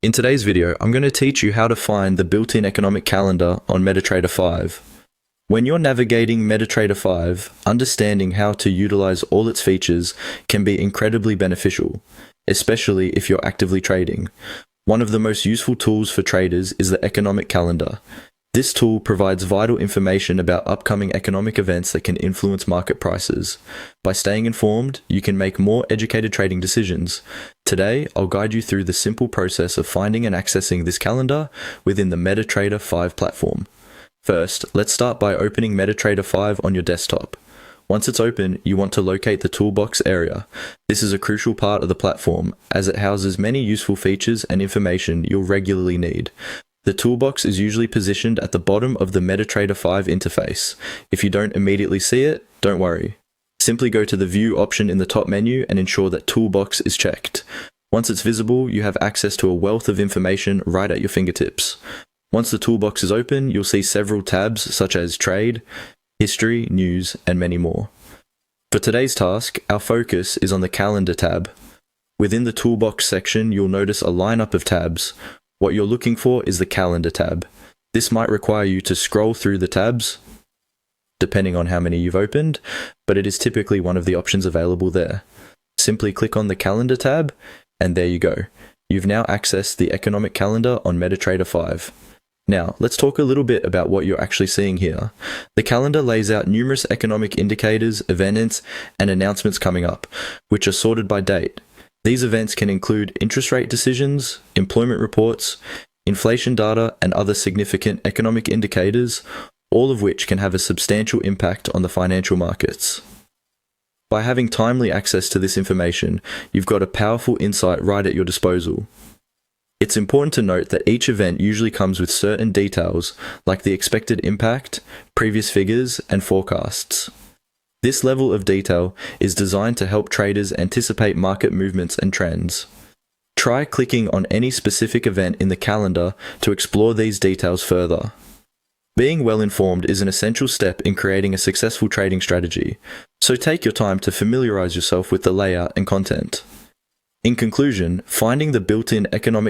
In today's video, I'm going to teach you how to find the built-in economic calendar on MetaTrader 5. When you're navigating MetaTrader 5, understanding how to utilize all its features can be incredibly beneficial, especially if you're actively trading. One of the most useful tools for traders is the economic calendar. This tool provides vital information about upcoming economic events that can influence market prices. By staying informed, you can make more educated trading decisions. Today, I'll guide you through the simple process of finding and accessing this calendar within the MetaTrader 5 platform. First, let's start by opening MetaTrader 5 on your desktop. Once it's open, you want to locate the toolbox area. This is a crucial part of the platform, as it houses many useful features and information you'll regularly need. The toolbox is usually positioned at the bottom of the MetaTrader 5 interface. If you don't immediately see it, don't worry. Simply go to the View option in the top menu and ensure that Toolbox is checked. Once it's visible, you have access to a wealth of information right at your fingertips. Once the toolbox is open, you'll see several tabs such as Trade, History, News, and many more. For today's task, our focus is on the Calendar tab. Within the Toolbox section, you'll notice a lineup of tabs. What you're looking for is the Calendar tab. This might require you to scroll through the tabs, depending on how many you've opened, but it is typically one of the options available there. Simply click on the Calendar tab, and there you go. You've now accessed the economic calendar on MetaTrader 5. Now, let's talk a little bit about what you're actually seeing here. The calendar lays out numerous economic indicators, events, and announcements coming up, which are sorted by date. These events can include interest rate decisions, employment reports, inflation data, and other significant economic indicators, all of which can have a substantial impact on the financial markets. By having timely access to this information, you've got a powerful insight right at your disposal. It's important to note that each event usually comes with certain details, like the expected impact, previous figures, and forecasts. This level of detail is designed to help traders anticipate market movements and trends. Try clicking on any specific event in the calendar to explore these details further. Being well informed is an essential step in creating a successful trading strategy, so take your time to familiarize yourself with the layout and content. In conclusion, finding the built-in economic